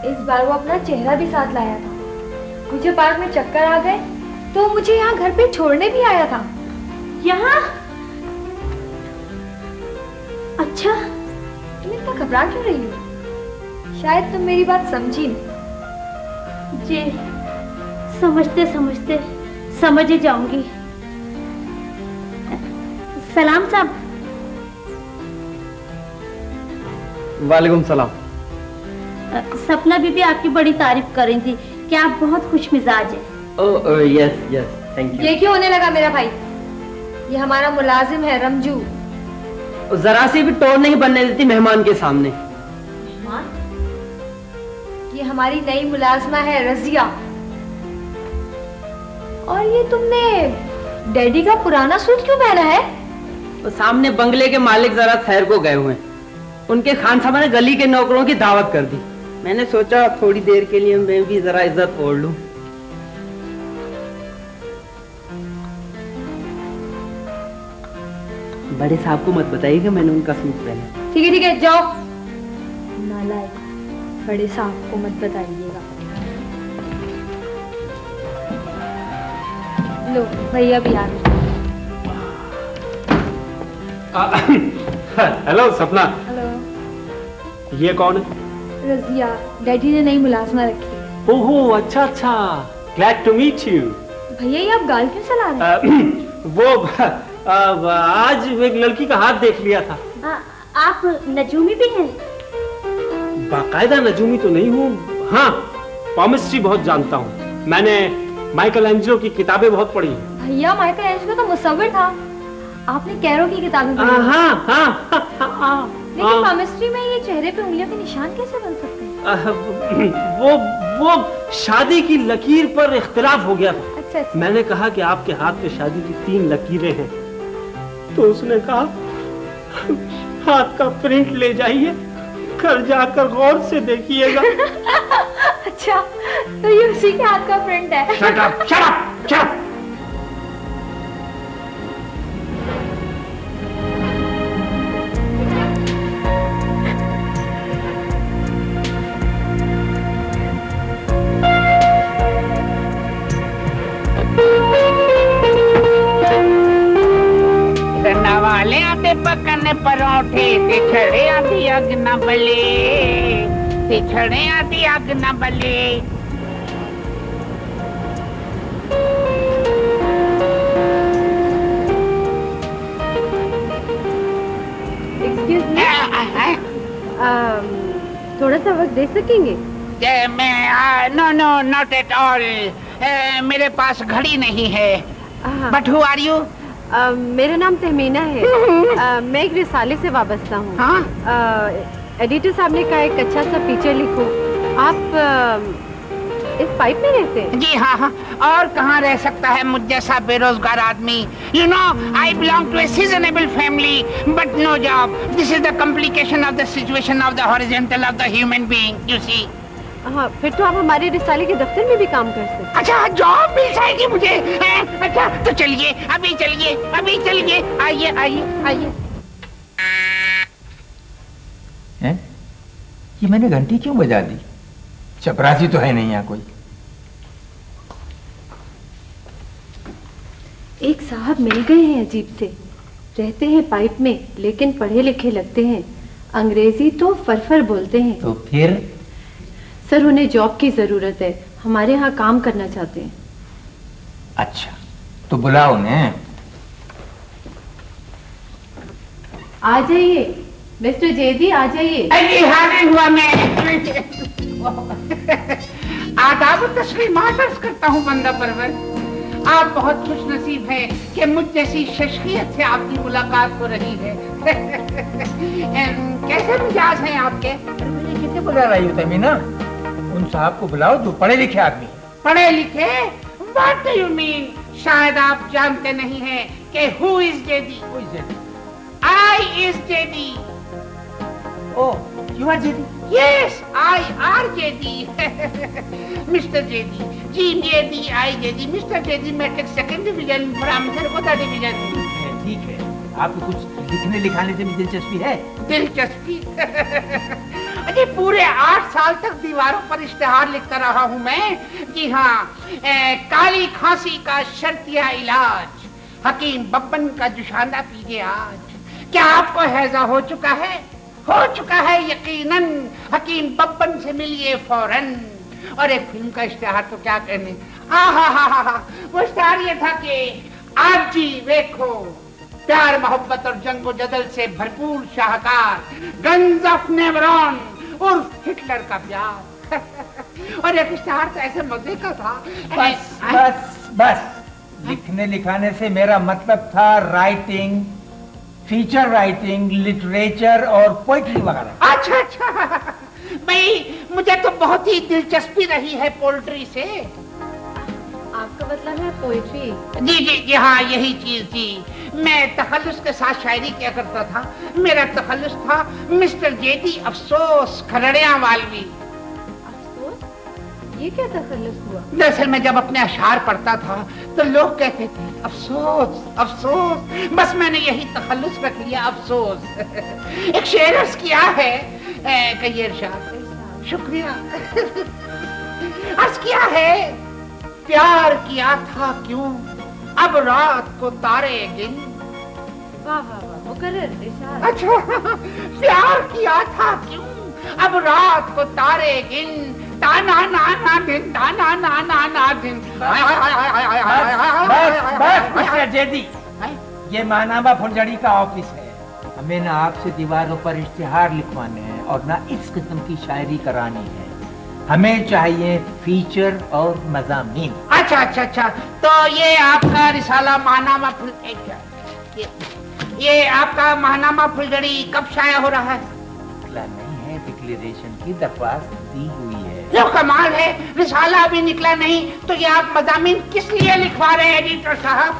इस बार वो अपना चेहरा भी साथ लाया था। मुझे पार्क में चक्कर आ गए तो मुझे यहाँ घर पे छोड़ने भी आया था। यहाँ? अच्छा, तुम इतना घबरा क्यों रही हो? शायद तुम मेरी बात समझी नहीं। जी, समझते समझते समझ ही जाऊंगी। सलाम साहब। वालेकुम सलाम। सपना बीबी आपकी बड़ी तारीफ कर रही थी कि आप बहुत खुश मिजाज है। Oh yes yes, thank you. ये क्यों होने लगा मेरा भाई? ये हमारा मुलाजिम है रमजू। जरा सी भी टोन नहीं बनने देती मेहमान के सामने। मेहमान? ये हमारी नई मुलाजमा है रजिया। और ये तुमने डैडी का पुराना सूट क्यों पहना है? तो सामने बंगले के मालिक जरा शहर को गए हुए हैं। उनके खान साहब ने गली के नौकरों की दावत कर दी। मैंने सोचा थोड़ी देर के लिए मैं भी जरा इज्जत ओढ़ लूं। बड़े साहब को मत बताइएगा मैंने उनका सूट पहना। ठीक है जाओ। नालायक, बड़े साहब को मत बताइएगा। लो भैया भी आ गए। हेलो सपना। हेलो। ये कौन है? रजिया, डैडी ने नई मुलाजमा रखी है। ओहो अच्छा अच्छा, ग्लैड टू मीट यू। भैया ये आप गाल क्यों चला रहे हैं? वो आज एक लड़की का हाथ देख लिया था। आप नजूमी भी हैं? बाकायदा नजूमी तो नहीं हूँ, हाँ पॉमिस्ट्री बहुत जानता हूँ। मैंने माइकल एंजेलो की किताबें बहुत पढ़ी हैं। भैया माइकल एंजेलो तो मुसव्विर था। आपने कैरो की किताबें पढ़ी? हाँ। लेकिन केमिस्ट्री में ये चेहरे पे उंगलियों के निशान कैसे बन सकते हैं? वो शादी की लकीर पर इख्तिलाफ हो गया था। अच्छा। मैंने कहा कि आपके हाथ पे शादी की 3 लकीरें हैं, तो उसने कहा हाथ का प्रिंट ले जाइए, घर जाकर गौर से देखिएगा। अच्छा, तो ये उसी के हाथ का प्रिंट है। Shut up, shut up, shut up. वाले आते पकने परोठे, तिछड़े आती अग न बले, तिछड़े आती अग न बले। Excuse me? थोड़ा सा वक्त दे सकेंगे? No no not at all, मेरे पास घड़ी नहीं है। But who are you? मेरा नाम तहमीना है। मैं एक रिसाले से वाबस्ता हूँ। एडिटर साहब ने कहा एक अच्छा सा फीचर लिखो। आप इस पाइप में रहते हैं? जी हाँ, और कहाँ रह सकता है मुझ जैसा बेरोजगार आदमी। You know, I belong to a seasonable family but no job. This is the complication of the situation of the horizontal of the human being, you see. हाँ, फिर तो आप हमारे रिसाले के दफ्तर में भी काम कर सकते हैं। अच्छा, जॉब मिल जाएगी मुझे? अच्छा तो चलिए, अभी चलिए, अभी चलिए। आइए आइए आइए। ये मैंने घंटी क्यों बजा दी? चपरासी तो है नहीं यहाँ कोई। एक साहब मिल गए हैं अजीब से। रहते हैं पाइप में लेकिन पढ़े लिखे लगते हैं। अंग्रेजी तो फरफर बोलते हैं। तो फिर? सर उन्हें जॉब की जरूरत है, हमारे यहाँ काम करना चाहते हैं। अच्छा तो बुलाओ उन्हें। आ जाइए मिस्टर जेदी, आ जाइए। अरे हाजिर हुआ मैं। आदाब और तस्लीमात अर्ज करता हूँ बंदा परवर। आप बहुत खुश नसीब हैं कि मुझ जैसी शख्सियत से आपकी मुलाकात हो रही है। कैसे मिजाज हैं आपके? मुझे किसे बुला रही हो तमीना? उन साहब को बुलाओ जो पढ़े लिखे आदमी। पढ़े लिखे? What do you mean? शायद आप जानते नहीं हैं कि who is JD? Who is JD? I is JD. Oh, you are JD? Yes, I are JD. Mr. JD, GJD, I JD, Mr. JD matric second division from Sargodha division. ठीक है, आपको कुछ लिखने लिखाने से भी दिलचस्पी है? दिलचस्पी? अरे पूरे 8 साल तक दीवारों पर इश्तिहार लिखता रहा हूँ मैं। जी हाँ, काली खांसी का शर्तिया इलाज, हकीम बब्बन का जुशाना पीजिए आज। क्या आपको हैजा हो चुका है? हो चुका है यकीनन। हकीम बब्बन से मिलिए फौरन। और एक फिल्म का इश्तिहार तो क्या कहने, वो इश्तिहार ये था कि आप जी देखो, प्यार मोहब्बत और जंगो जदल से भरपूर शाहकार, गन्स ऑफ नेवरॉन उर्फ हिटलर का प्यार। और एक इश्तिहार तो ऐसे मजे का था। बस बस बस, लिखने लिखाने से मेरा मतलब था राइटिंग, फीचर राइटिंग, लिटरेचर और पोइट्री वगैरह। अच्छा अच्छा भाई, मुझे तो बहुत ही दिलचस्पी रही है पोल्ट्री से। आपका मतलब है पोइट्री? जी जी जी हाँ, यही चीज थी। मैं तखल्लुस के साथ शायरी किया करता था। मेरा तखल्लुस था मिस्टर जेडी अफसोस खरड़िया वालवी। अफसोस? ये क्या तखल्लुस हुआ? दरअसल मैं जब अपने अशार पढ़ता था तो लोग कहते थे अफसोस अफसोस, बस मैंने यही तखल्लुस रख लिया, अफसोस। एक शेर अर्ज किया है, कहिए इरशाद। शुक्रिया। अर्ज किया है, प्यार किया था क्यों अब रात को तारे गिन। वाह वाह वाह, मुकर्रर इरशाद। अच्छा, प्यार किया था क्यों अब रात को तारे गिन, ताना ना ना दिन, ताना ना ना ना दिन। बस मिस्टर जेडी, ये मानामा फुलझड़ी का ऑफिस है। हमें ना आपसे दीवारों पर इश्तिहार लिखवाने हैं और ना इस किस्म की शायरी करानी है। हमें चाहिए फीचर और मज़ामीन। अच्छा अच्छा अच्छा, तो ये आपका रिसाला माहनामा ये आपका माहनामा फुलझड़ी कब शाया हो रहा है? निकला नहीं है, डिक्लेरेशन की दरख्वास्त दी हुई है। जो कमाल है, रिसाला अभी निकला नहीं तो ये आप मज़ामीन किस लिए लिखवा रहे हैं एडिटर साहब?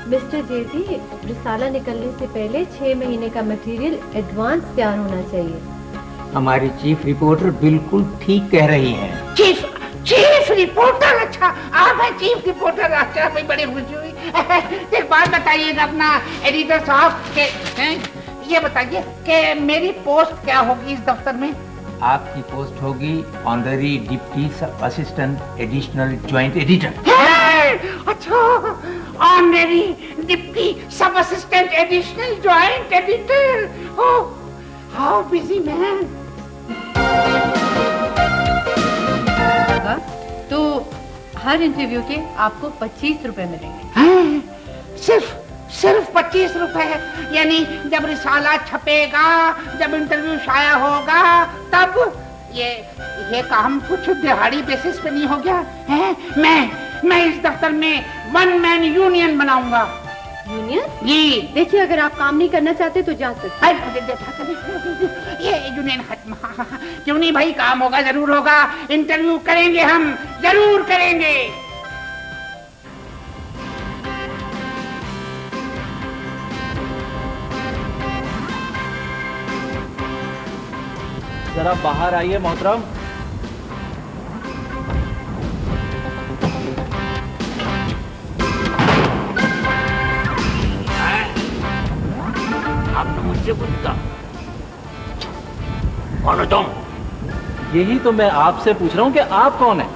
मिस्टर जेडी, रिसाला निकलने से पहले 6 महीने का मटेरियल एडवांस तैयार होना चाहिए। हमारी चीफ रिपोर्टर बिल्कुल ठीक कह रही हैं। Chief reporter? अच्छा, आप हैं चीफ रिपोर्टर? अच्छा भाई, बड़ी खुशी हुई। एक बात बताइएगा अपना एडिटर साहब के, ये बताइए कि मेरी पोस्ट क्या होगी इस दफ्तर में? आपकी पोस्ट होगी ऑनररी डिप्टी सब असिस्टेंट एडिशनल ज्वाइंट एडिटर। अच्छा, ऑनररी डिप्टी सब assistant additional joint editor. Oh, how busy man. तो हर इंटरव्यू के आपको 25 रुपए मिलेंगे। सिर्फ 25 रुपए? यानी जब रिसाला छपेगा, जब इंटरव्यू शाया होगा, तब ये काम कुछ दिहाड़ी बेसिस पे नहीं हो गया है? मैं इस दफ्तर में 1 मैन यूनियन बनाऊंगा। यूनियन? जी देखिए, अगर आप काम नहीं करना चाहते तो जा सकते। ये यूनियन खत्म। क्यों नहीं भाई, काम होगा, जरूर होगा। इंटरव्यू करेंगे, हम जरूर करेंगे। जरा बाहर आइए मोहतरम। आपने मुझसे पूछा कौन हो तुम? यही तो मैं आपसे पूछ रहा हूँ कि आप कौन है?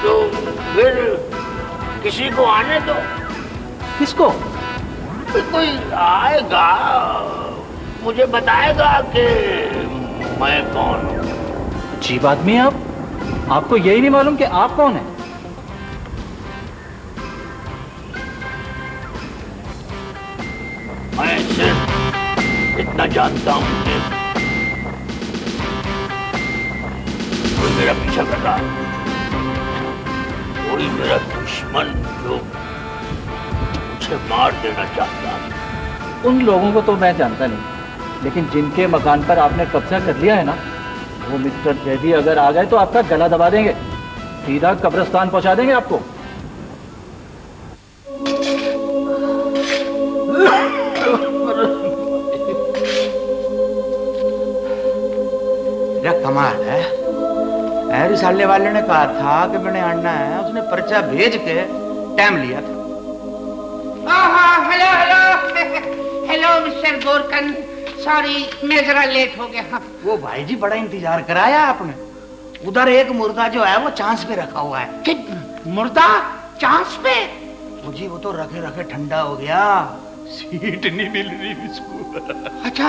तो फिर किसी को आने दो। किसको? कोई आएगा, मुझे बताएगा कि मैं कौन हूँ। अजीब आदमी है आप। आपको यही नहीं मालूम कि आप कौन है? मैं सिर्फ इतना जानता हूँ कि कोई मेरा पीछा कर रहा है, कोई मेरा दुश्मन जो मुझे मार देना चाहता है। उन लोगों को तो मैं जानता नहीं, लेकिन जिनके मकान पर आपने कब्जा कर लिया है ना, वो मिस्टर जैदी अगर आ गए तो आपका गला दबा देंगे, सीधा कब्रिस्तान पहुंचा देंगे आपको। कमाल है, रिसाले वाले ने कहा था कि मैंने आना है, उसने पर्चा भेज के टाइम लिया था। हेलो हेलो हेलो मिस्टर गोरकन, सॉरी मैं जरा लेट हो गया। वो भाई जी बड़ा इंतजार कराया आपने। उधर एक मुर्गा जो है वो चांस पे रखा हुआ है। कि मुर्दा चांस पे? जी वो तो रखे रखे ठंडा हो गया, सीट नहीं मिल रही इसको। अच्छा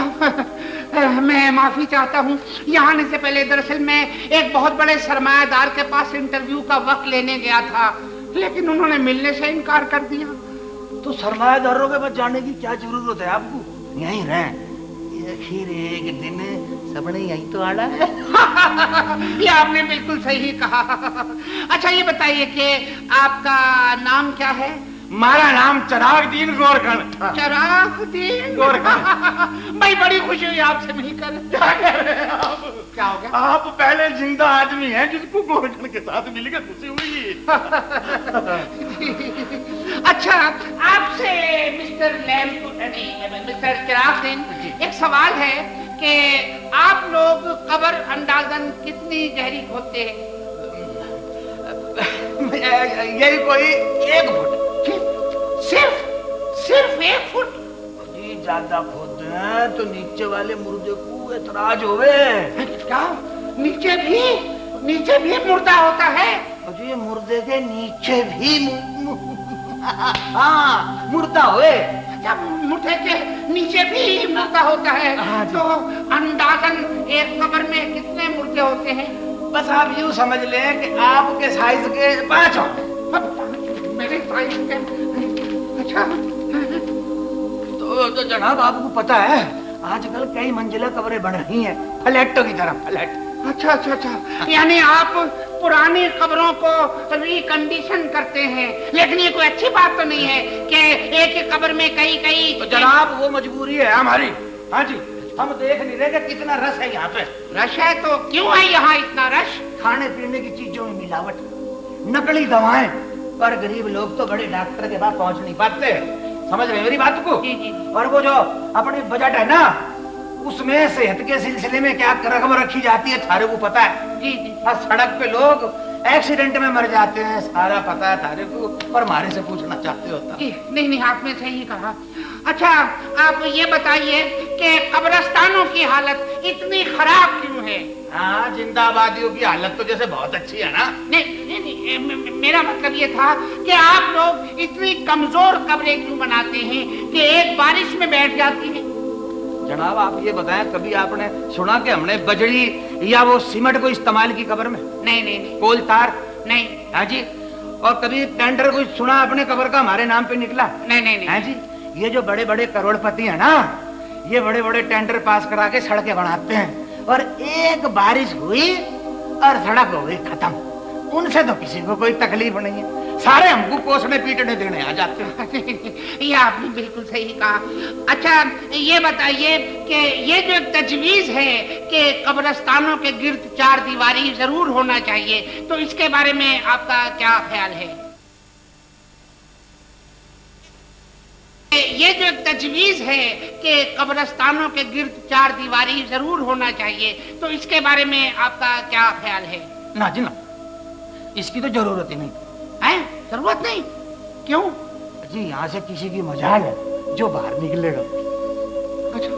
मैं माफी चाहता हूँ। यहाँ आने से पहले दरअसल मैं एक बहुत बड़े सरमायादार के पास इंटरव्यू का वक्त लेने गया था, लेकिन उन्होंने मिलने से इनकार कर दिया। तो सरमायादारों के पास जाने की क्या जरूरत है आपको, यहीं रहें। आखिर एक दिन सबने यहीं तो आना है। ये आपने बिल्कुल सही कहा। अच्छा ये बताइए कि आपका नाम क्या है? हमारा नाम चिरागदीन गोरखन। चिरागदीन गोरखन। भाई बड़ी खुशी हुई आपसे मिलकर। क्या कह रहे हैं आप? क्या हो गया? आप पहले जिंदा आदमी हैं जिसको गोरखन के साथ मिलकर खुशी हुई। अच्छा आपसे मिस्टर मिस्टर चिरागदीन एक सवाल है कि आप लोग कब्र अंदाजन कितनी गहरी खोदते हैं? यही कोई 1 फुट। सिर्फ 1 फुट? जी ज्यादा खोदते हैं तो नीचे वाले मुर्दे को एतराज होवे। क्या नीचे भी मुर्दा होता है? जी मुर्दे के नीचे भी हाँ मुर्दा होए। अच्छा मुर्दे के नीचे भी मुर्दा होता है। हाँ तो अंदाजन एक कब्र में कितने मुर्दे होते हैं? बस आप यूँ समझ लें कि आपके साइज के 5 होंगे। मेरे साइज के? अच्छा तो जनाब आपको पता है आजकल कई मंजिला कब्रें बन रही हैं, फ्लैटों की तरह फ्लैट। अच्छा यानी आप पुरानी कब्रों को रिकंडीशन करते हैं, लेकिन ये कोई अच्छी बात तो नहीं है कि एक ही कब्र में कई तो जनाब वो मजबूरी है हमारी। हाँ जी हम देख नहीं रहे कि कितना रश है यहाँ पे। रश है तो क्यों है यहाँ इतना रश? खाने पीने की चीजों में मिलावट, नकली दवाएं, पर गरीब लोग तो बड़े डॉक्टर के पास पहुंच नहीं पाते। समझ रहे मेरी बात को? जी। और वो जो अपनी बजट है ना उसमें सेहत के सिलसिले में क्या रकम रखी जाती है थारे को पता है? जी। और सड़क पे लोग एक्सीडेंट में मर जाते हैं, सारा पता है थारे को, पर हमारे से पूछना चाहते होता। नहीं आपने सही कहा। अच्छा आप ये बताइए कि कब्रिस्तानों की हालत इतनी खराब क्यों है? हाँ जिंदाबादियों की हालत तो जैसे बहुत अच्छी है ना। नहीं मेरा मतलब ये था कि आप लोग इतनी कमजोर कब्रें क्यों बनाते हैं कि एक बारिश में बैठ जाती है? जनाब आप ये बताएं कभी आपने सुना कि हमने बजरी या वो सीमेंट को इस्तेमाल की कब्र में? नहीं। कोल तार? नहीं। हाँ जी। और कभी टेंडर को सुना अपने कब्र का हमारे नाम पे निकला? नहीं। हाँ जी। ये जो बड़े बड़े करोड़पति है ना ये बड़े बड़े टेंडर पास करा के सड़कें बनाते हैं, और एक बारिश हुई और सड़क हो गई खत्म। उनसे तो किसी को कोई तकलीफ नहीं है, सारे हमको कोसने पीटने देने आ जाते हैं। ये आपने बिल्कुल सही कहा। अच्छा ये बताइए कि ये जो तजवीज है कि कब्रिस्तानों के गिर्द 4 दीवारी जरूर होना चाहिए, तो इसके बारे में आपका क्या ख्याल है? ये जो तजवीज है कि कब्रिस्तानों के गिर्द 4 दीवारी जरूर होना चाहिए, तो इसके बारे में आपका क्या ख्याल है? ना जी ना, इसकी तो जरूरत ही नहीं है। जरूरत नहीं? क्यों? जी यहाँ से किसी की मजाल है जो बाहर निकलेगा। अच्छा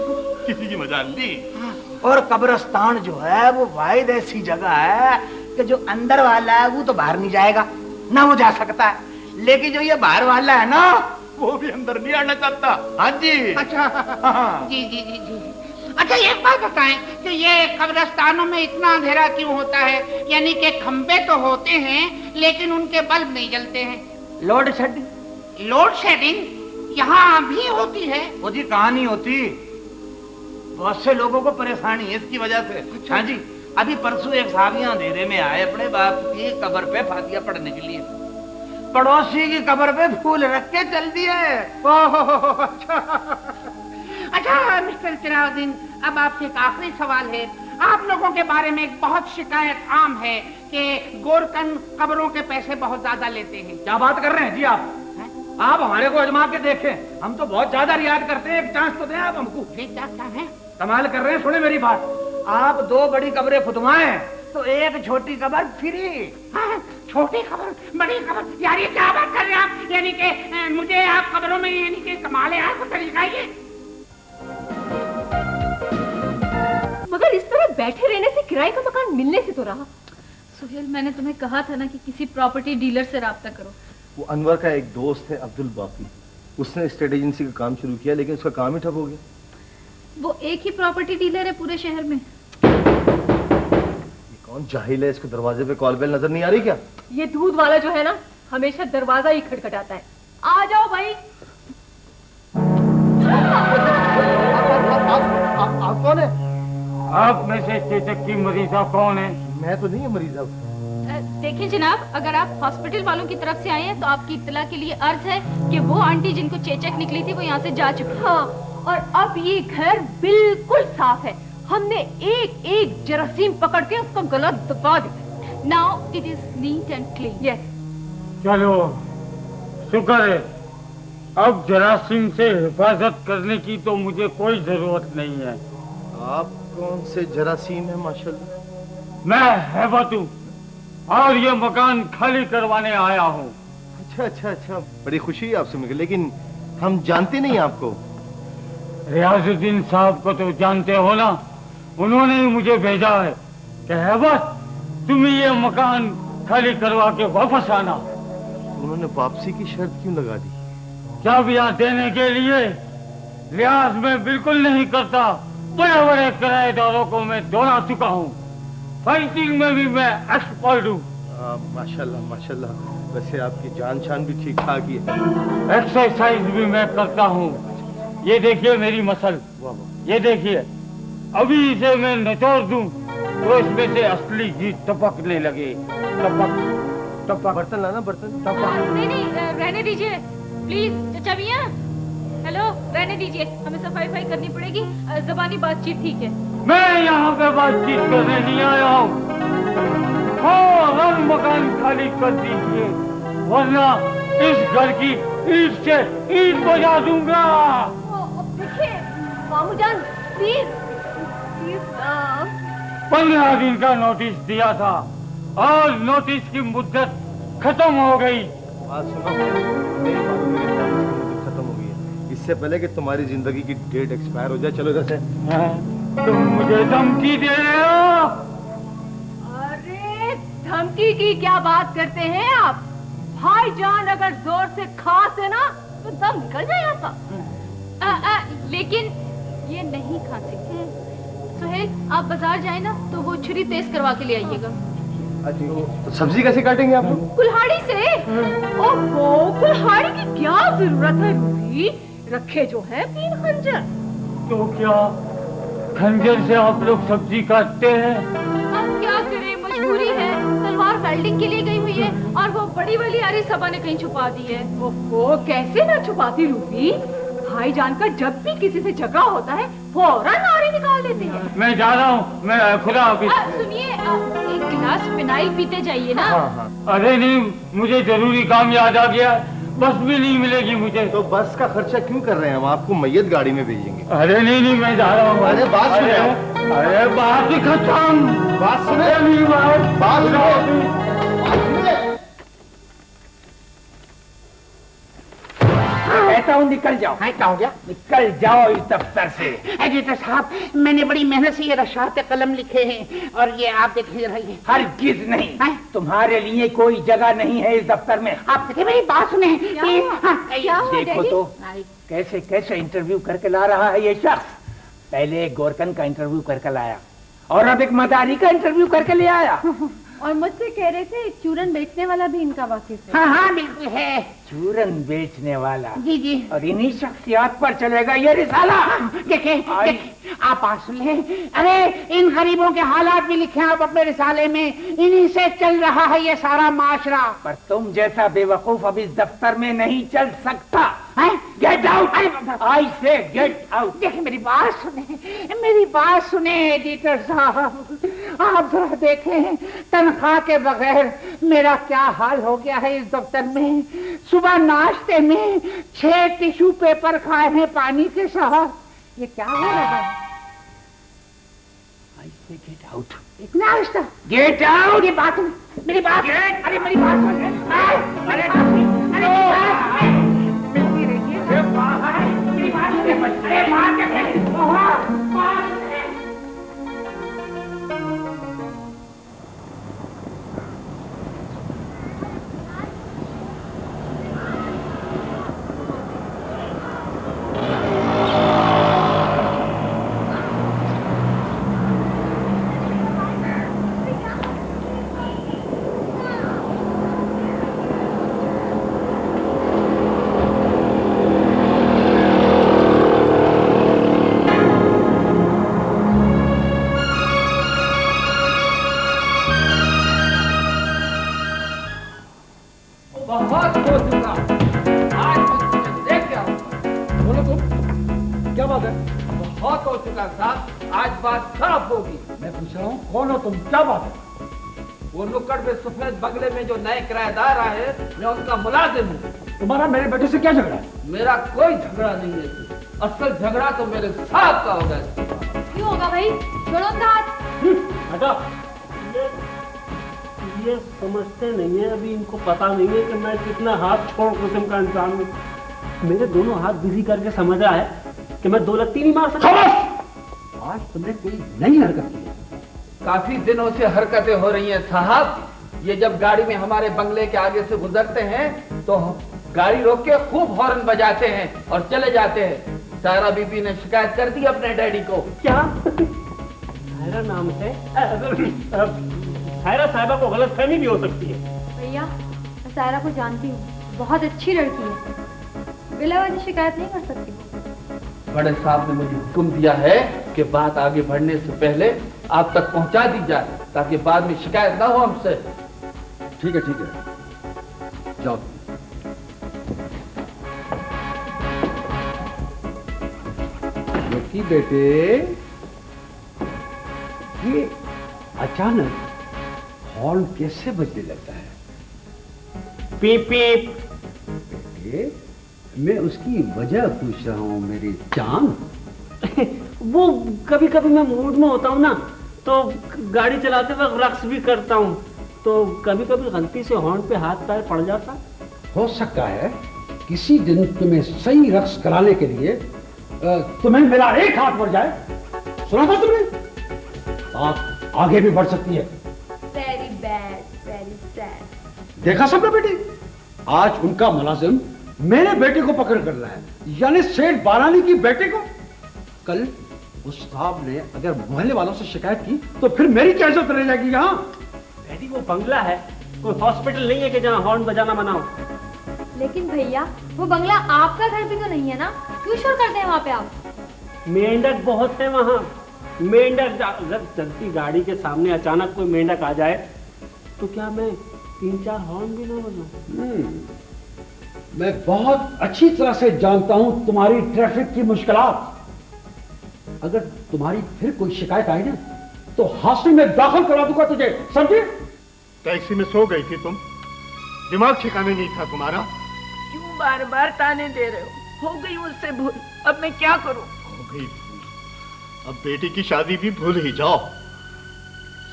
किसी की मजाल नहीं। और कब्रिस्तान जो है वो वाहिद ऐसी जगह है कि जो अंदर वाला है वो तो बाहर नहीं जाएगा, ना वो जा सकता है, लेकिन जो ये बाहर वाला है ना वो भी अंदर नहीं आना चाहता। हाँ जी। अच्छा जी। अच्छा एक बात बताएं कि ये कब्रिस्तानों में इतना अंधेरा क्यों होता है? यानी कि खंबे तो होते हैं लेकिन उनके बल्ब नहीं जलते हैं। Load shedding? लोड शेडिंग यहाँ भी होती है? वो जी कहाँ नहीं होती, बहुत से लोगों को परेशानी है इसकी वजह से। अच्छा। हाँ जी अभी परसों एक साहब यहाँ अंधेरे में आए अपने बाप की कब्र पे फातिया पढ़ने के लिए, पड़ोसी की कब्र पे फूल रख के चल दिए। अच्छा मिस्टर चिरागदीन अब आपसे एक आखिरी सवाल है। आप लोगों के बारे में एक बहुत शिकायत आम है कि गोरकन कब्रों के पैसे बहुत ज्यादा लेते हैं। क्या बात कर रहे हैं जी आप? आप हमारे को आजमा के देखें, हम तो बहुत ज्यादा रियायत करते हैं, एक चांस तो दें आप हमको। क्या है? कमाल कर रहे हैं, सुने मेरी बात, आप 2 बड़ी कब्रें खुदवाएं तो एक छोटी कब्र फ्री। छोटी कब्र बड़ी कब्र, यार ये क्या बात कर रहे हैं आप? यानी कि मुझे आप कब्रों में यानी कि कमाल है, आपको तरीका ये बैठे रहने से किराए का मकान मिलने से तो रहा। सुहेल, मैंने तुम्हें कहा था ना कि किसी प्रॉपर्टी डीलर से राब्ता करो। वो अनवर का एक दोस्त है अब्दुल बाकी, उसने स्टेट एजेंसी का काम शुरू किया लेकिन उसका काम ही ठप हो गया। वो एक ही प्रॉपर्टी डीलर है पूरे शहर में। ये कौन जाहिल है, इसको दरवाजे पे कॉल बेल नजर नहीं आ रही क्या? ये दूध वाला जो है ना, हमेशा दरवाजा ही खटखटाता है। आ जाओ भाई। आप कौन है? आप में से चेचक की मरीजा कौन है? मैं तो नहीं है मरीजा। देखिए जनाब, अगर आप हॉस्पिटल वालों की तरफ से आए हैं तो आपकी इत्तला के लिए अर्ज है कि वो आंटी जिनको चेचक निकली थी वो यहाँ से जा चुकी है। हाँ, और अब ये घर बिल्कुल साफ है। हमने एक एक जरासीम पकड़ के उसका गला दबा दिया। Now it is neat and clean. Yes. चलो, शुक्र है। अब जरासीम से हिफाजत करने की तो मुझे कोई जरूरत नहीं है। आप कौन से जरासीम है? माशाल्लाह। मैं हैबत हूँ और ये मकान खाली करवाने आया हूँ। अच्छा अच्छा अच्छा, बड़ी खुशी है आपसे मिलकर, लेकिन हम जानते नहीं आपको। रियाजुद्दीन साहब को तो जानते हो ना, उन्होंने ही मुझे भेजा है कि हैबत तुम ये मकान खाली करवा के वापस आना। उन्होंने वापसी की शर्त क्यों लगा दी? चाबियां देने के लिए। लिहाज में बिल्कुल नहीं करता। बड़े बड़े किराएदारों को मैं दौड़ा चुका हूँ। फाइटिंग में भी मैं एक्सपर्ट हूँ। माशाल्लाह माशाल्लाह। वैसे आपकी जान शान भी ठीक ठाक ही है। एक्सरसाइज भी मैं करता हूँ। ये देखिए मेरी मसल, ये देखिए। अभी इसे मैं निचोड़ दूं तो इसमें से असली घी टपकने लगे। टपक टपक। बर्तन लाना, बर्तन। टपक। नहीं, रहने दीजिए प्लीज। चाचा मियां, हेलो, रहने दीजिए, हमें सफाई करनी पड़ेगी। ज़बानी बातचीत ठीक है। मैं यहाँ पे बातचीत करने नहीं आया हूँ। फौरन मकान खाली कर दीजिए, वरना इस घर की ईंट से ईंट बजा दूंगा। देखिए मामू जान, प्लीज 15 दिन का नोटिस दिया था और नोटिस की मुद्दत खत्म हो गई। बात सुनो, नहीं मालूम मेरे नोटिस की मुद्दत खत्म हो गई है। इससे पहले कि तुम्हारी जिंदगी की डेट एक्सपायर हो जाए, चलो इधर से। तुम मुझे धमकी दे रहे हो? अरे धमकी की क्या बात करते हैं आप? भाईजान अगर जोर से खांसे ना तो दम निकल जाए आपका। लेकिन ये नहीं खांसी। सुहेल, आप बाजार जाए ना तो वो छुरी तेज करवा के ले आइएगा। तो सब्जी कैसे काटेंगे आप लोग? कुल्हाड़ी से। ओहो, कुल्हाड़ी की क्या जरूरत है रूबी? रखे जो है 3 खंजर। तो क्या खंजर से आप लोग सब्जी काटते हैं? अब क्या करें, मजबूरी है। तलवार वेल्डिंग के लिए गई हुई है और वो बड़ी वाली आरी सबा ने कहीं छुपा दी है। ओहो, कैसे ना छुपाती रूबी? भाईजान का जब भी किसी से झगड़ा होता है फौरन आरी निकाल देते हैं। मैं जा रहा हूँ, मैं खुदा हाफिज। सुनिए, एक गिलास फिनाइल पीते जाइए ना। हाँ। अरे नहीं, मुझे जरूरी काम याद आ गया। बस भी नहीं मिलेगी मुझे। तो बस का खर्चा क्यों कर रहे हैं? हम आपको मैयत गाड़ी में भेजेंगे। अरे नहीं, मैं जा रहा हूँ। अरे बात सुने। अरे बात ही खत्म। बात सुने। बात सुने। कहता हूँ निकल जाओ। हाँ, क्या हो गया? निकल जाओ इस दफ्तर से। एडिटर साहब, मैंने बड़ी मेहनत से ये रशाते कलम लिखे हैं और ये आप देखिए रहिए। हरगिज नहीं, तुम्हारे लिए कोई जगह नहीं है इस दफ्तर में। आप देखिए मेरी बात सुने। देखो तो कैसे कैसे इंटरव्यू करके ला रहा है ये शख्स। पहले एक गोरकन का इंटरव्यू करके लाया और अब एक मदारी का इंटरव्यू करके ले आया। और मुझसे कह रहे थे चूरन बेचने वाला भी इनका वाकिफ है। हाँ हाँ बिल्कुल है। चूरन बेचने वाला? जी जी। और इन्हीं शख्सियात पर चलेगा ये रिसाला। देखे आप बात सुन ले। अरे इन गरीबों के हालात भी लिखे आप अपने रिसाले में। इन्हीं से चल रहा है ये सारा माशरा। पर तुम जैसा बेवकूफ अब इस दफ्तर में नहीं चल सकता। गेट आउट, आई से गेट आउट। देखिए मेरी बात सुने, मेरी बात सुने एडिटर साहब। आप जरा देखें तनख्वाह के बगैर मेरा क्या हाल हो गया है इस दफ्तर में। सुबह नाश्ते में 6 टिश्यू पेपर खाए हैं पानी के साथ। ये क्या हो रहा है? आई से गेट आउट। इतना रिश्ता? Get out. मेरी बात सुन, मेरी बात। अरे मेरी बात सुन। अरे मिलती रहिए। मेरी बात सुन। अरे बात साफ होगी। मैं पूछ रहा हूँ कौन हो तुम, क्या बात है? वो नुक्कड़ में सफेद बंगले में जो नए किराएदार आए, मैं उनका मुलाजिम हूँ। तुम्हारा मेरे बेटे से क्या झगड़ा है? मेरा कोई झगड़ा नहीं है, असल झगड़ा तो मेरे साथ का होगा। क्यों होगा भाई? छोड़ो उनका हाथ। हटा। ये समझते नहीं है, अभी इनको पता नहीं है कि मैं कितना हाथ छोड़ किस्म का इंसान हूँ। मेरे दोनों हाथ बिजी करके समझ रहा है कि मैं दो लत्ती नहीं मार सकता। आज तुमने कोई नई हरकत की है। काफी दिनों से हरकतें हो रही हैं साहब। ये जब गाड़ी में हमारे बंगले के आगे से गुजरते हैं तो गाड़ी रोक के खूब हॉर्न बजाते हैं और चले जाते हैं। सायरा बीबी ने शिकायत कर दी अपने डैडी को। क्या? सायरा नाम से? सायरा साहिबा को गलतफहमी भी हो सकती है। भैया, मैं सायरा को जानती हूँ, बहुत अच्छी लड़की है, बिला वजह शिकायत नहीं कर सकती। बड़े साहब ने मुझे हुक्म दिया है कि बात आगे बढ़ने से पहले आप तक पहुंचा दी जाए, ताकि बाद में शिकायत ना हो हमसे। ठीक है, जाओ। लकी बेटे, ये अचानक हॉर्न कैसे बजने लगता है? पीप पीप। बेटे, मैं उसकी वजह पूछ रहा हूँ मेरी जान। वो कभी कभी मैं मूड में होता हूँ ना, तो गाड़ी चलाते वक्त रक्स भी करता हूँ, तो कभी कभी गलती से हॉर्न पे हाथ पैर पड़ जाता। हो सकता है किसी दिन तुम्हें सही रक्स कराने के लिए तुम्हें मेरा एक हाथ पड़ जाए। सुना था तुमने? बात आगे भी बढ़ सकती है। Very bad, very sad. देखा सबने बेटी, आज उनका मुलाजिम मेरे बेटे को पकड़ कर रहा है, यानी सेठ बालानी की बेटे को। कल उस साहब ने अगर मोहल्ले वालों से शिकायत की तो फिर मेरी क्या इज्जत रह जाएगी यहाँ? डैडी, वो बंगला है, कोई हॉस्पिटल नहीं है कि जहाँ हॉर्न बजाना मना हो। लेकिन भैया, वो बंगला आपका घर भी तो नहीं है ना, क्यों शोर करते हैं वहाँ पे आप? मेंढक बहुत है वहाँ। मेंढक, अगर चलती गाड़ी के सामने अचानक कोई मेंढक आ जाए तो क्या मैं 3-4 हॉर्न भी ना बजाऊं? मैं बहुत अच्छी तरह से जानता हूं तुम्हारी ट्रैफिक की मुश्किलात। अगर तुम्हारी फिर कोई शिकायत आई ना तो हॉस्टल में दाखिल करा दूंगा तुझे, समझे? टैक्सी में सो गई थी तुम, दिमाग ठिकाने नहीं था तुम्हारा। क्यों बार बार ताने दे रहे हो गई मुझसे भूल, अब मैं क्या करूं? हो गई भूल, अब बेटी की शादी भी भूल ही जाओ।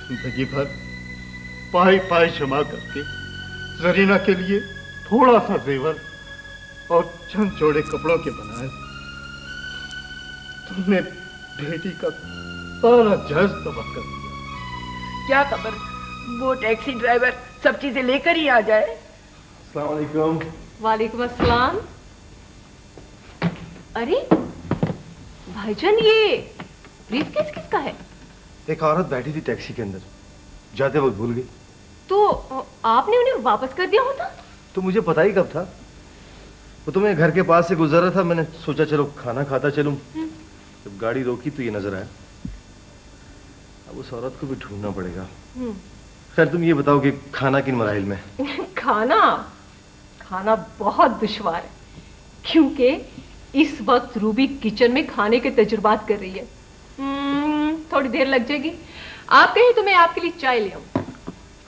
जिंदगी भर पाई पाई जमा करके जरीना के लिए थोड़ा सा जेवर और चंद जोड़े कपड़ों के बनाए, तुमने बेटी का सारा जज तबाह कर दिया। क्या खबर, वो टैक्सी ड्राइवर सब चीजें लेकर ही आ जाए। अस्सलाम वालेकुम। वालेकुम अस्सलाम। अरे भाईजान, ये ब्रीफकेस किसका है? एक औरत बैठी थी टैक्सी के अंदर, जाते वक्त भूल गई। तो आपने उन्हें वापस कर दिया होता? तो मुझे पता ही कब था, वो तो मैं घर के पास से गुजर रहा था, मैंने सोचा चलो खाना खाता चलूं। जब गाड़ी रोकी तो ये नजर आया। अब उस औरत को भी ढूंढना पड़ेगा। खैर तुम ये बताओ कि खाना किन मराइल में? खाना बहुत दुश्वार है, क्योंकि इस वक्त रूबी किचन में खाने के तजुर्बात कर रही है। थोड़ी देर लग जाएगी। आप कहें तो मैं आपके लिए चाय ले आऊं?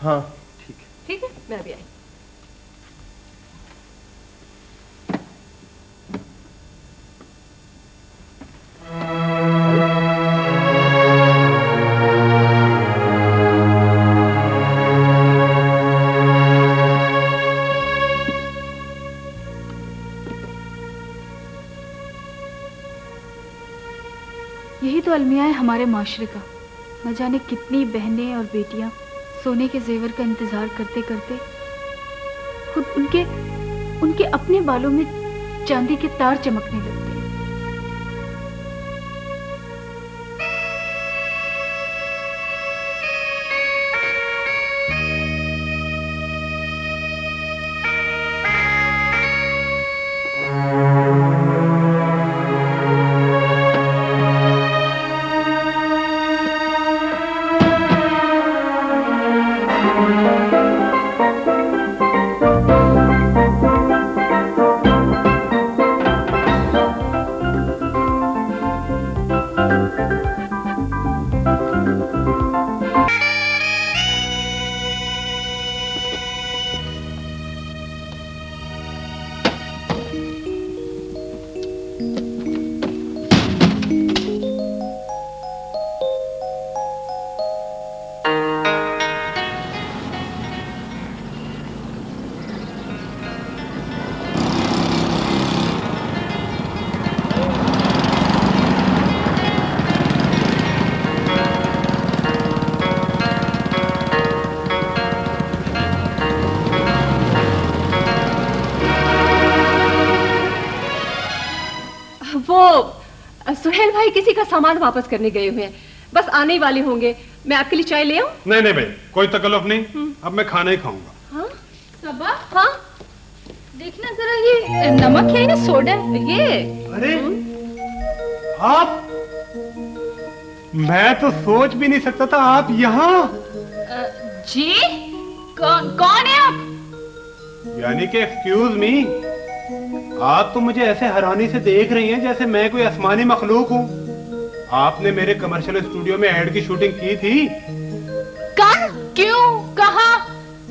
हाँ ठीक है। ठीक है, मैं अभी आई। यही तो अलमिया है हमारे माशरे का। न जाने कितनी बहनें और बेटियां सोने के जेवर का इंतजार करते करते खुद उनके अपने बालों में चांदी के तार चमकने लगते हैं। सुहेल भाई किसी का सामान वापस करने गए हुए हैं, बस आने ही वाले होंगे। मैं आपके लिए चाय ले आऊं? नहीं नहीं भाई, कोई तकल्लुफ नहीं, अब मैं खाना ही खाऊंगा। हाँ? सबा, हाँ? देखना जरा, ये नमक है या सोडा है? ये अरे आप, मैं तो सोच भी नहीं सकता था आप यहाँ। जी कौन है आप? यानी कि एक्सक्यूज मी, आप तो मुझे ऐसे हैरानी से देख रही हैं जैसे मैं कोई आसमानी मखलूक हूँ। आपने मेरे कमर्शियल स्टूडियो में एड की शूटिंग की थी। कहाँ? क्यों? कहाँ?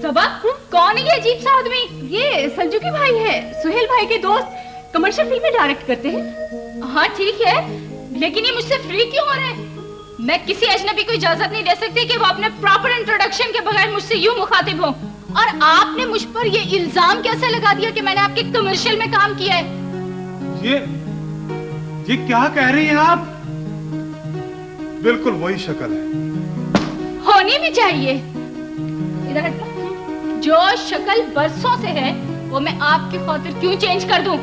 सबा, कौन है ये अजीब सा आदमी? ये संजुकी भाई है, सुहेल भाई के दोस्त, कमर्शियल फिल्में डायरेक्ट करते हैं। हाँ ठीक है, लेकिन ये मुझसे फ्री क्यों हो रहे हैं? मैं किसी अजनबी को इजाजत नहीं दे सकती कि वो अपने प्रॉपर इंट्रोडक्शन के बगैर मुझसे यूं मुखातिब हो। और आपने मुझ पर ये इल्जाम कैसे लगा दिया कि मैंने आपके कमर्शियल में काम किया है? ये क्या कह रही हैं आप? बिल्कुल वही शक्ल है। होनी भी चाहिए। इधर हट। जो शक्ल बरसों से है वो मैं आपकी खातिर क्यों चेंज कर दूं?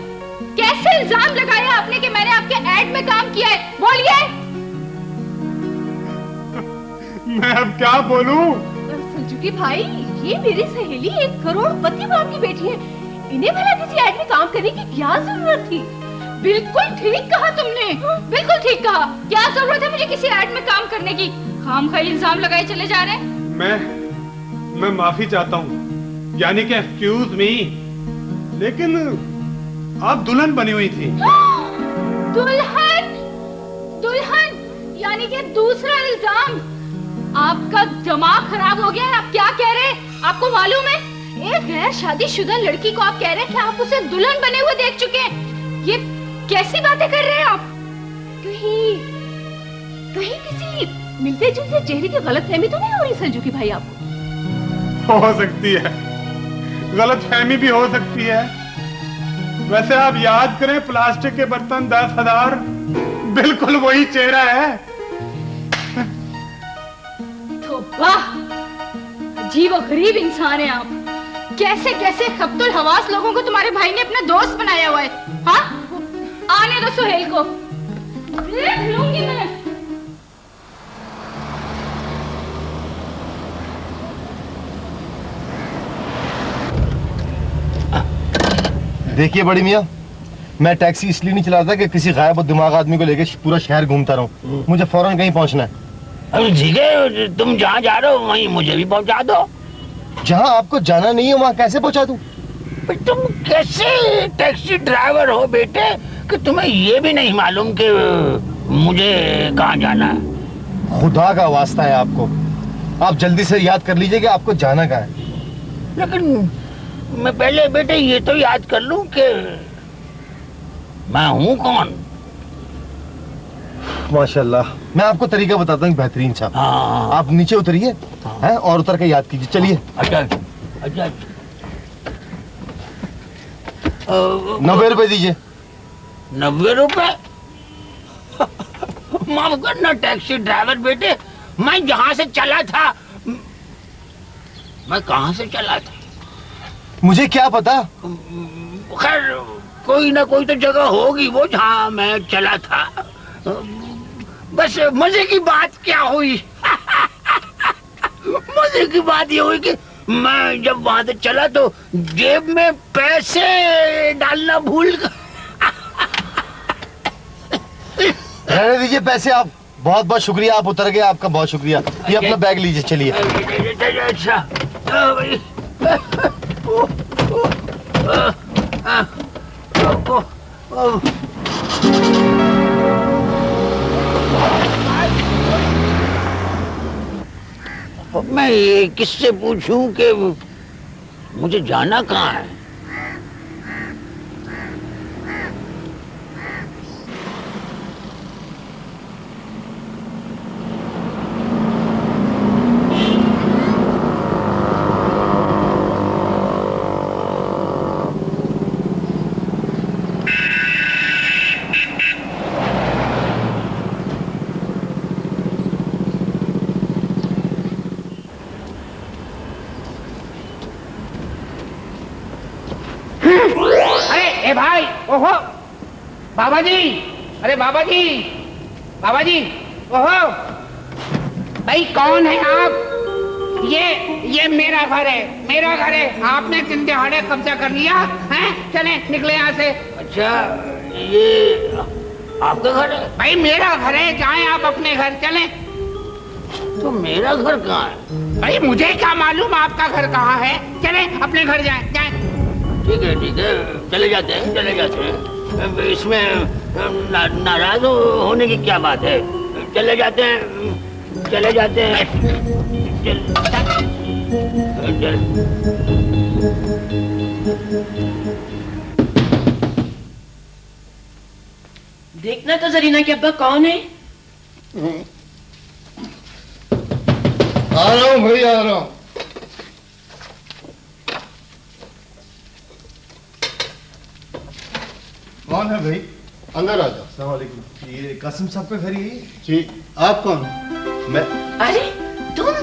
कैसे इल्जाम लगाया आपने कि मैंने आपके एड में काम किया है? बोलिए। मैं अब क्या बोलूं? संजुकी भाई, ये मेरी सहेली 1 करोड़पति बाप की बेटी है, इन्हें भला किसी एड में काम करने की क्या जरूरत थी? बिल्कुल ठीक कहा तुमने, बिल्कुल ठीक कहा। क्या जरूरत है मुझे किसी एड में काम करने की? खामखा इल्जाम लगाए चले जा रहे हैं। मैं माफी चाहता हूँ, यानी कि एक्सक्यूज मी, लेकिन आप दुल्हन बनी हुई थी। दुल्हन? दुल्हन यानी कि दूसरा इल्जाम। आपका दिमाग खराब हो गया है। आप क्या कह रहे हैं? आपको मालूम है, एक गैर शादीशुदा लड़की को आप कह रहे हैं कि आप उसे दुल्हन बने हुए देख चुके हैं। ये कैसी बातें कर रहे हैं आप? कहीं किसी मिलते जुलते चेहरे की गलतफहमी तो नहीं हो रही संजुकी भाई आपको? हो सकती है, गलतफहमी भी हो सकती है। वैसे आप याद करें, प्लास्टिक के बर्तन 10,000, बिल्कुल वही चेहरा है। तो वाह, अजीब और गरीब इंसान है आप। कैसे कैसे खब्तुल हवास लोगों को तुम्हारे भाई ने अपना दोस्त बनाया हुआ है। हाँ, आने दो सुहेल को, देख लूंगी मैं। देखिए बड़ी मियाँ, मैं टैक्सी इसलिए नहीं चलाता कि किसी गायब और दिमाग आदमी को लेकर पूरा शहर घूमता रहूं। मुझे फौरन कहीं पहुंचना है। अरे ठीक है, तुम जहाँ जा रहे हो वहीं मुझे भी पहुंचा दो। जहाँ आपको जाना नहीं है वहाँ कैसे पहुंचा दूं? तुम कैसे टैक्सी ड्राइवर हो बेटे कि तुम्हें ये भी नहीं मालूम कि मुझे कहाँ जाना है? खुदा का वास्ता है आपको, आप जल्दी से याद कर लीजिए कि आपको जाना कहाँ है। लेकिन मैं पहले बेटे ये तो याद कर लूं कि मैं हूँ कौन। माशाल्लाह, मैं आपको तरीका बताता हूँ बेहतरीन सा। आप नीचे उतरिए हैं और उतर के याद कीजिए। चलिए। अच्छा अच्छा, 90 रुपए दीजिए। 90 रुपए? माफ करना टैक्सी ड्राइवर बेटे, मैं जहाँ से चला था, मैं कहाँ से चला था मुझे क्या पता। खैर कोई ना कोई तो जगह होगी वो जहाँ मैं चला था। बस मजे की बात क्या हुई मजे की बात ये हुई कि मैं जब वहां से चला तो जेब में पैसे डालना भूल गया। रहने दीजिए पैसे। आप बहुत बहुत शुक्रिया, आप उतर गए, आपका बहुत शुक्रिया। ये अपना बैग लीजिए, चलिए। अच्छा मैं ये किससे पूछूं कि मुझे जाना कहाँ है? ए भाई, ओहो बाबा जी, अरे बाबा जी, बाबा जी, ओहो भाई कौन है आप? ये मेरा घर है, मेरा घर है। आपने दिन दिहाड़े कब्जा कर लिया है? चले निकले यहाँ से। अच्छा ये आपका घर है? भाई मेरा घर है, जाएं आप अपने घर चले। तो मेरा घर कहाँ है? भाई मुझे क्या मालूम आपका घर कहाँ है? चले अपने घर जाएं, जाएं। ठीक है, चले जाते हैं, चले जाते हैं। इसमें नाराज होने की क्या बात है? चले जाते हैं, चले जाते हैं। देखना तो जरीना के अब्बा कौन है? आ रहा हूँ भाई, आ रहा हूँ। कौन है भाई? अंदर आ जाओ। अस्सलाम वालेकुम। ये कासिम साहब का घर ही है? जी। आप कौन? मैं। अरे तुम,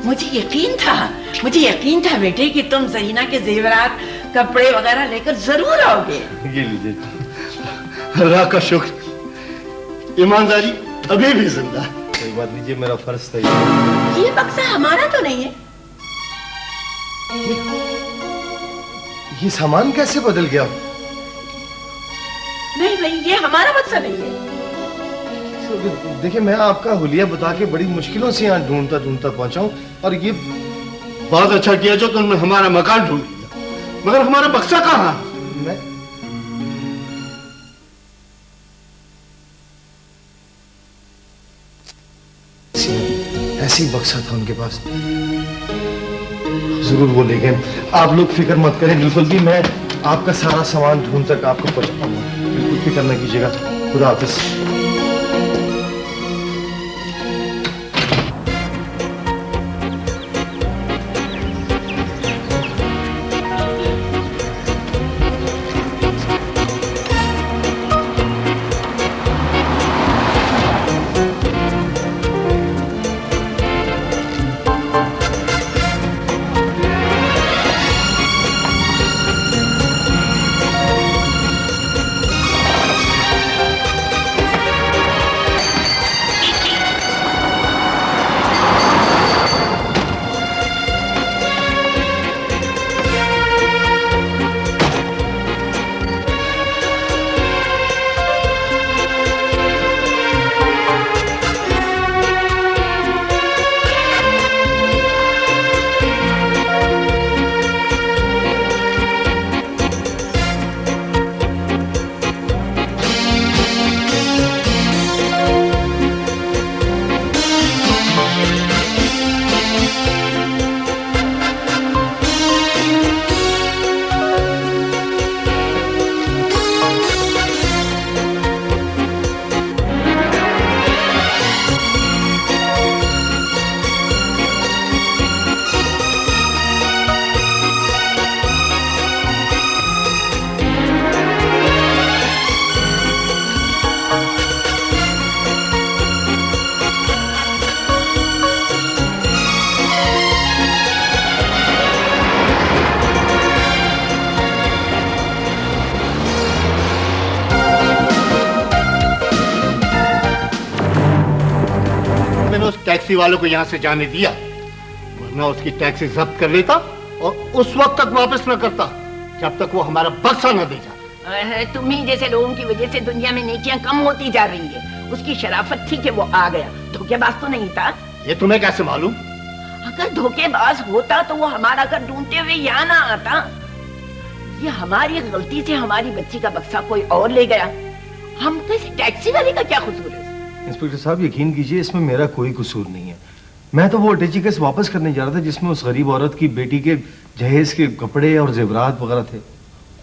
मुझे यकीन था बेटे कि तुम जरीना के जेवरात कपड़े वगैरह लेकर जरूर आओगे। ये लीजिए। अल्लाह का शुक्र, ईमानदारी अभी भी जिंदा है। कोई बात लीजिए, मेरा फर्ज था। ये बक्सा हमारा तो नहीं है। ये सामान कैसे बदल गया? नहीं भाई, ये हमारा बक्सा नहीं है। देखिए, मैं आपका हुलिया बता के बड़ी मुश्किलों से यहाँ ढूंढता पहुंचा हूँ, और ये बहुत अच्छा किया जो तुमने हमारा मकान ढूंढ लिया, मगर हमारा बक्सा कहाँ है? मैं ऐसी बक्सा था उनके पास, जरूर वो ले गए। आप लोग फिक्र मत करें बिल्कुल भी, मैं आपका सारा सामान ढूंढ तक आपको पहुंचाऊंगा, बिल्कुल फिक्र न कीजिएगा। खुदा हाफिज। टैक्सी वालों को यहाँ से जाने दिया, वरना उसकी टैक्सी जब्त कर लेता और उस वक्त तक वापस न करता जब तक वो हमारा बक्सा न दे जाता। तुम्ही जैसे लोगों की वजह से दुनिया में नेकियां कम होती जा रही है। उसकी शराफत थी कि वो आ गया, धोखेबाज तो नहीं था। ये तुम्हें कैसे मालूम? अगर धोखेबाज होता तो वो हमारा घर ढूंढते हुए यहाँ ना आता। ये हमारी गलती से हमारी बच्ची का बक्सा कोई और ले गया। हम तो इस टैक्सी वाले का क्या कसूर है? इंस्पेक्टर साहब, यकीन कीजिए, इसमें मेरा कोई कसूर नहीं है। मैं तो वो अटैची केस वापस करने जा रहा था जिसमें उस गरीब औरत की बेटी के जहेज के कपड़े और जेवरात वगैरह थे।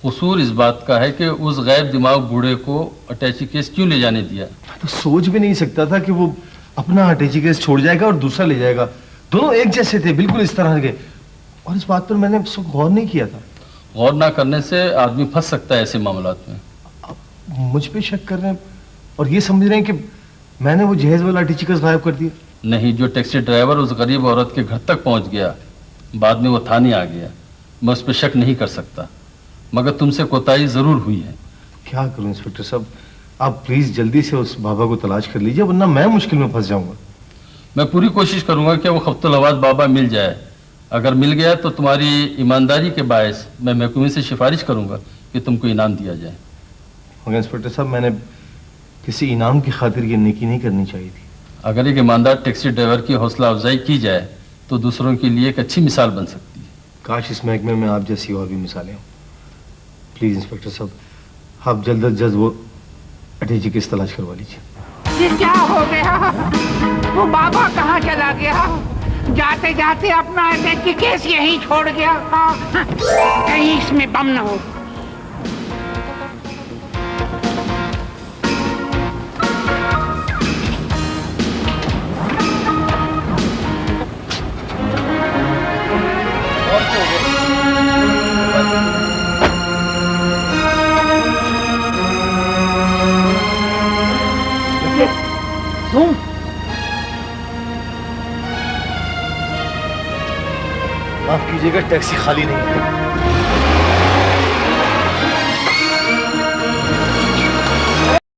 कसूर इस बात का है कि उस गैर दिमाग बूढ़े को अटैची केस क्यों ले जाने दिया? मैं तो सोच भी नहीं सकता था कि वो अपना अटैची केस छोड़ जाएगा और दूसरा ले जाएगा। दोनों एक जैसे थे, बिल्कुल इस तरह के, और इस बात पर मैंने गौर नहीं किया था। गौर ना करने से आदमी फंस सकता है ऐसे मामलात में। मुझ पे शक कर रहे हैं और ये समझ रहे हैं कि मैंने वो जहेज वाला अटैची केस गायब कर दिया? नहीं, जो टैक्सी ड्राइवर उस गरीब औरत के घर तक पहुंच गया, बाद में वो थाने आ गया, मैं उस पर शक नहीं कर सकता, मगर तुमसे कोताही जरूर हुई है। क्या करूं इंस्पेक्टर साहब, आप प्लीज जल्दी से उस बाबा को तलाश कर लीजिए, वरना मैं मुश्किल में फंस जाऊंगा। मैं पूरी कोशिश करूंगा कि वो खफ्तुलवाद बाबा मिल जाए। अगर मिल गया तो तुम्हारी ईमानदारी के बायस मैं महकमे से सिफारिश करूंगा कि तुमको इनाम दिया जाए। मगर इंस्पेक्टर साहब, मैंने किसी इनाम की खातिर ये नेकी नहीं करनी चाहिए थी। अगर एक ईमानदार टैक्सी ड्राइवर की हौसला अफजाई की जाए तो दूसरों के लिए एक अच्छी मिसाल बन सकती है। काश इस महकमे में आप जैसी और भी मिसालें हों। प्लीज इंस्पेक्टर साहब, आप जल्द अज जल्द वो अटैची की केस तलाश करवा लीजिए। ये क्या हो गया? वो बाबा कहाँ चला गया? जाते जाते अपना अटैक की केस यहीं छोड़ गया। कहीं इसमें बम न हो। तुम माफ कीजिएगा, टैक्सी खाली नहीं है।